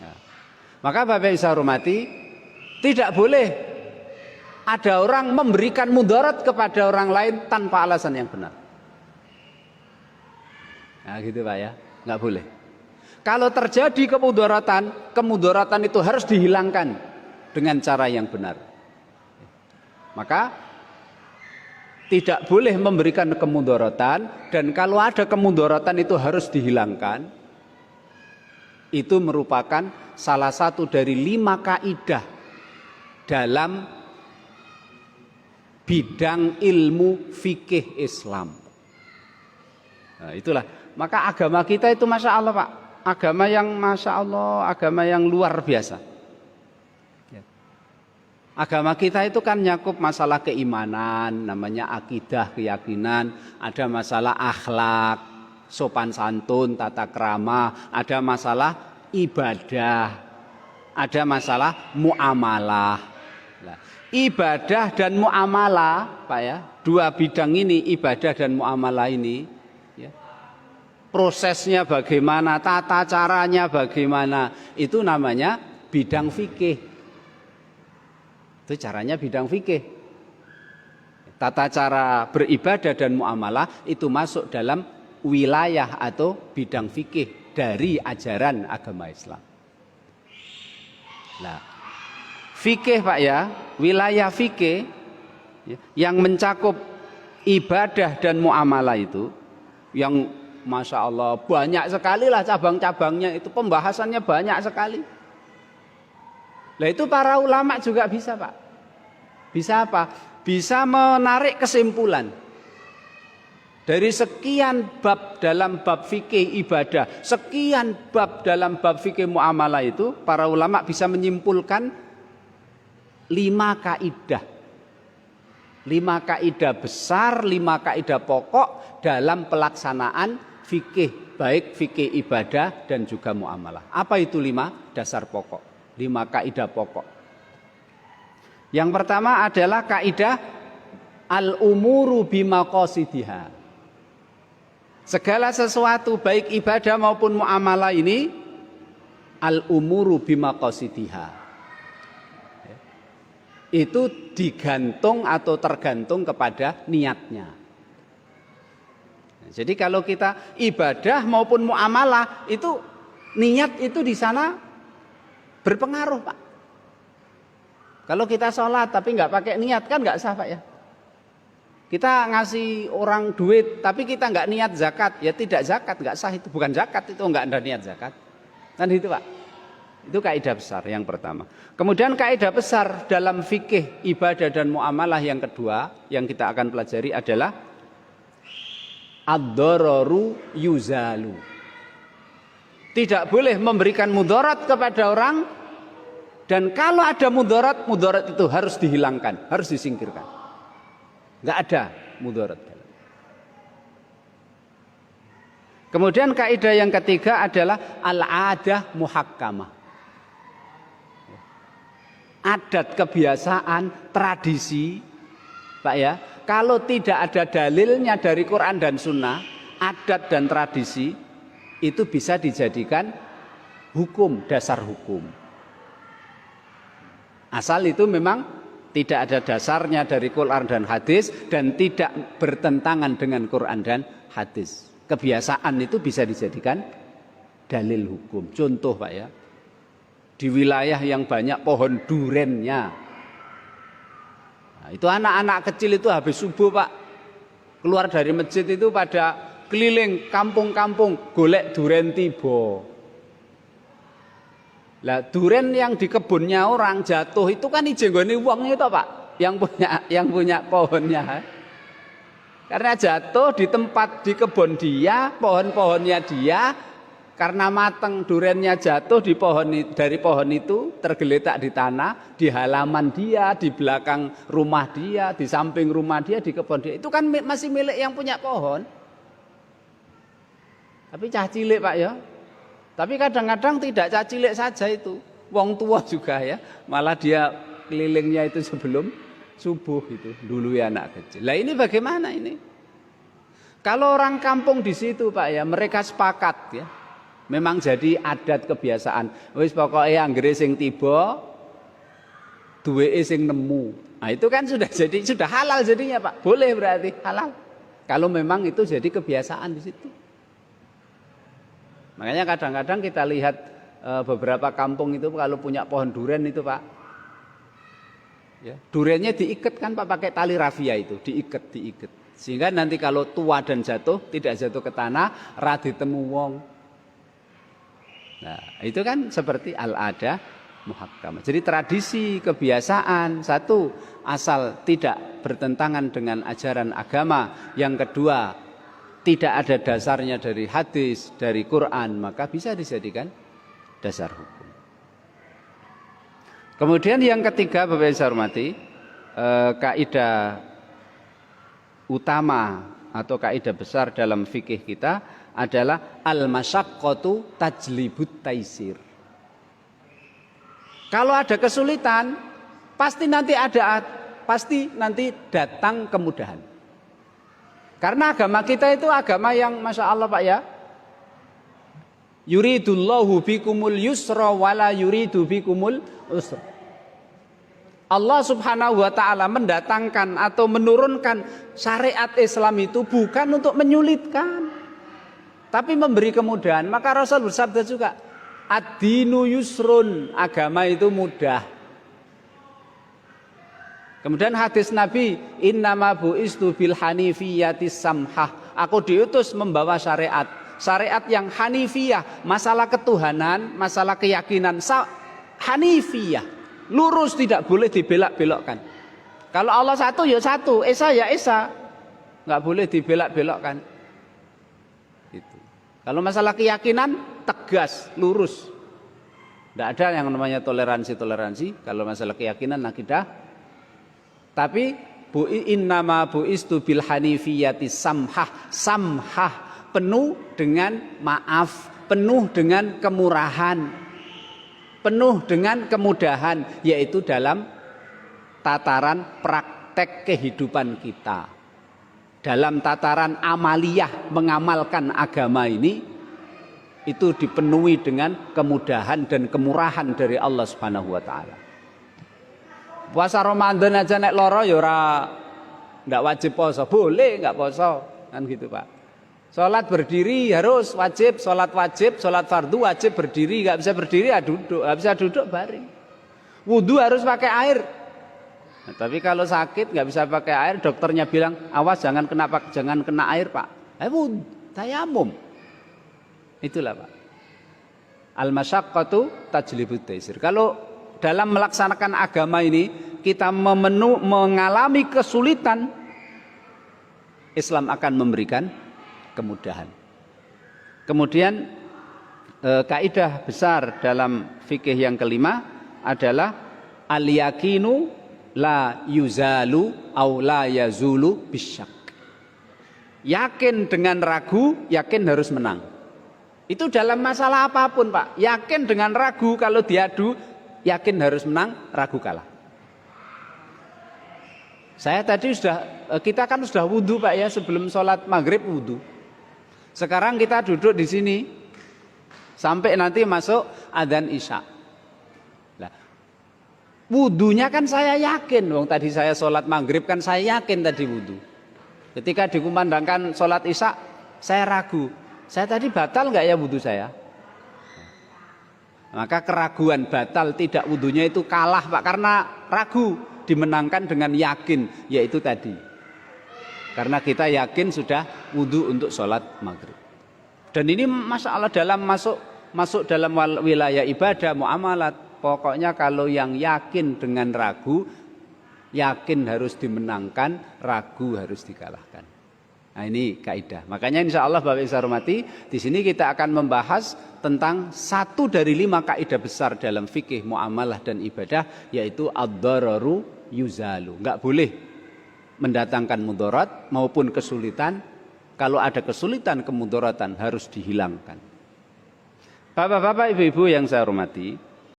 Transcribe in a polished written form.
Nah, maka Bapak Ibu saya hormati, tidak boleh ada orang memberikan mudarat kepada orang lain tanpa alasan yang benar. Nah gitu Pak ya, nggak boleh. Kalau terjadi kemudaratan itu harus dihilangkan dengan cara yang benar. Maka tidak boleh memberikan kemudaratan, dan kalau ada kemudaratan itu harus dihilangkan. Itu merupakan salah satu dari 5 kaidah dalam bidang ilmu fikih Islam. Nah, itulah. Maka agama kita itu Masya Allah Pak, agama yang Masya Allah, agama yang luar biasa. Agama kita itu kan nyakup masalah keimanan, namanya akidah, keyakinan, ada masalah akhlak, sopan santun, tata krama, ada masalah ibadah, ada masalah muamalah. Nah, ibadah dan muamalah, Pak ya, 2 bidang ini, ibadah dan muamalah ini, ya, prosesnya bagaimana, tata caranya bagaimana, itu namanya bidang fikih. Itu caranya bidang fikih. Tata cara beribadah dan muamalah itu masuk dalam wilayah atau bidang fikih dari ajaran agama Islam. Nah, fikih Pak ya, wilayah fikih yang mencakup ibadah dan muamalah itu, yang Masya Allah banyak sekali lah cabang-cabangnya, itu pembahasannya banyak sekali. Nah itu para ulama juga bisa Pak. Bisa apa? Bisa menarik kesimpulan. Dari sekian bab dalam bab fikih ibadah, sekian bab dalam bab fikih muamalah itu, para ulama bisa menyimpulkan 5 kaidah. 5 kaidah besar, 5 kaidah pokok dalam pelaksanaan fikih, baik fikih ibadah dan juga muamalah. Apa itu 5 dasar pokok? 5 kaidah pokok. Yang pertama adalah kaidah al-umuru bimaqasidiha. Segala sesuatu baik ibadah maupun muamalah ini al-umuru bimaqasidiha. Itu digantung atau tergantung kepada niatnya. Jadi kalau kita ibadah maupun muamalah itu niat itu di sana berpengaruh Pak. Kalau kita sholat tapi nggak pakai niat kan nggak sah Pak ya. Kita ngasih orang duit tapi kita nggak niat zakat, ya tidak zakat, nggak sah, itu bukan zakat, itu nggak ada niat zakat. Kan itu Pak. Itu kaidah besar yang pertama. Kemudian kaidah besar dalam fikih ibadah dan muamalah yang kedua yang kita akan pelajari adalah ad-dararu yuzalu. Tidak boleh memberikan mudarat kepada orang, dan kalau ada mudarat, mudarat itu harus dihilangkan, harus disingkirkan. Enggak ada mudarat. Kemudian kaidah yang ketiga adalah al-adah muhakkamah. Adat, kebiasaan, tradisi, Pak ya. Kalau tidak ada dalilnya dari Quran dan Sunnah, adat dan tradisi itu bisa dijadikan hukum, dasar hukum. Asal itu memang tidak ada dasarnya dari Quran dan hadis dan tidak bertentangan dengan Quran dan hadis. Kebiasaan itu bisa dijadikan dalil hukum. Contoh Pak ya, di wilayah yang banyak pohon durennya, nah, itu anak-anak kecil itu habis subuh Pak, keluar dari masjid itu pada keliling kampung-kampung golek duren tiba. Lah duren yang di kebunnya orang jatuh itu kan ijenggone wong itu Pak, yang punya pohonnya. Karena jatuh di tempat di kebun dia, pohon-pohonnya dia, karena mateng durennya jatuh di dari pohon itu, tergeletak di tanah, di halaman dia, di belakang rumah dia, di samping rumah dia, di kebun dia. Itu kan masih milik yang punya pohon. Tapi cah cilik Pak ya. Tapi kadang-kadang tidak cah cilik saja itu, wong tua juga ya. Malah dia kelilingnya itu sebelum subuh itu, dulu ya anak kecil. Lah ini bagaimana ini? Kalau orang kampung di situ Pak ya, mereka sepakat ya. Memang jadi adat kebiasaan. Wis pokoke anggere sing tiba duweke sing nemu. Nah, itu kan sudah halal jadinya, Pak. Boleh berarti halal. Kalau memang itu jadi kebiasaan di situ. Makanya kadang-kadang kita lihat beberapa kampung itu kalau punya pohon durian itu, Pak. Ya, duriannya diikat kan, Pak, pakai tali rafia itu, diikat. Sehingga nanti kalau tua dan jatuh, tidak jatuh ke tanah, ra ditemu wong. Nah, itu kan seperti al-ada muhakkamah. Jadi tradisi, kebiasaan, satu, asal tidak bertentangan dengan ajaran agama. Yang kedua, tidak ada dasarnya dari hadis, dari Quran, maka bisa dijadikan dasar hukum. Kemudian yang ketiga, Bapak Ibu saya hormati, kaidah utama atau kaidah besar dalam fikih kita adalah al-masyaqqatu tajlibut taisir. Kalau ada kesulitan, pasti nanti datang kemudahan. Karena agama kita itu agama yang Masya Allah, Pak, ya. Yuridullahu bikumul yusra wala yuridu bikumul usra. Allah Subhanahu wa ta'ala mendatangkan atau menurunkan syariat Islam itu bukan untuk menyulitkan, tapi memberi kemudahan. Maka Rasul bersabda juga, ad-dinu yusrun, agama itu mudah. Kemudian hadis Nabi, innama bu'istu bil hanifiyati samhah, aku diutus membawa syariat yang hanifiyah, masalah ketuhanan, masalah keyakinan, hanifiyah, lurus, tidak boleh dibelak-belokkan. Kalau Allah satu ya satu, esa ya esa, nggak boleh dibelak-belokkan. Itu. Kalau masalah keyakinan tegas, lurus, nggak ada yang namanya toleransi. Kalau masalah keyakinan akidah, tapi innama bu'istu bil hanifiyati samhah, penuh dengan maaf, penuh dengan kemurahan, penuh dengan kemudahan, yaitu dalam tataran praktek kehidupan kita. Dalam tataran amaliyah, mengamalkan agama ini, itu dipenuhi dengan kemudahan dan kemurahan dari Allah Subhanahu wa ta'ala. Puasa Ramadan aja nek loro ya ora ndak wajib poso, boleh nggak poso, kan gitu, Pak. Sholat berdiri harus wajib, sholat fardu wajib berdiri, nggak bisa berdiri ya duduk, nggak bisa duduk baring. Wudhu harus pakai air. Nah, tapi kalau sakit nggak bisa pakai air, dokternya bilang awas jangan kena air, Pak. Tayamum. Itulah, Pak. Al-masyaqqatu tajlibut taisir. Kalau dalam melaksanakan agama ini kita mengalami kesulitan, Islam akan memberikan kemudahan. Kemudian kaidah besar dalam fikih yang kelima adalah al-yakinu la yuzalu au la yazulu bisyak. Yakin dengan ragu, yakin harus menang. Itu dalam masalah apapun, Pak. Yakin dengan ragu, kalau diadu, yakin harus menang, ragu kalah. Saya tadi kita kan sudah wudhu, Pak, ya, sebelum sholat maghrib wudhu. Sekarang kita duduk di sini sampai nanti masuk adzan isya. Nah, wudhunya kan saya yakin, wong tadi saya sholat maghrib kan saya yakin tadi wudhu. Ketika dikumandangkan sholat isya, saya ragu. Saya tadi batal nggak ya wudhu saya? Maka keraguan batal tidak wudhunya itu kalah, Pak, karena ragu dimenangkan dengan yakin, yaitu tadi. Karena kita yakin sudah wudhu untuk sholat maghrib. Dan ini masalah dalam masuk dalam wilayah ibadah, muamalat. Pokoknya kalau yang yakin dengan ragu, yakin harus dimenangkan, ragu harus dikalahkan. Nah, ini kaidah. Makanya insya Allah Bapak Ibu saya hormati, di sini kita akan membahas tentang 1 dari 5 kaidah besar dalam fikih muamalah dan ibadah, yaitu ad-dararu yuzalu. Enggak boleh mendatangkan mudarat maupun kesulitan. Kalau ada kesulitan, kemudaratan harus dihilangkan. Bapak-bapak, ibu-ibu yang saya hormati,